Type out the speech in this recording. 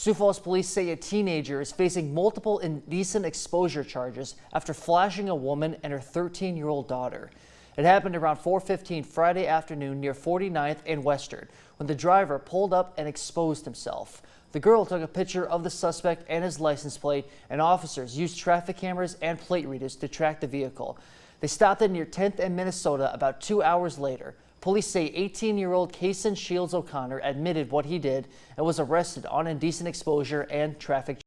Sioux Falls police say a teenager is facing multiple indecent exposure charges after flashing a woman and her 13-year-old daughter. It happened around 4:15 Friday afternoon near 49th and Western when the driver pulled up and exposed himself. The girl took a picture of the suspect and his license plate, and officers used traffic cameras and plate readers to track the vehicle. They stopped it near 10th and Minnesota about 2 hours later. Police say 18-year-old Kaysen Shields O'Connor admitted what he did and was arrested on indecent exposure and traffic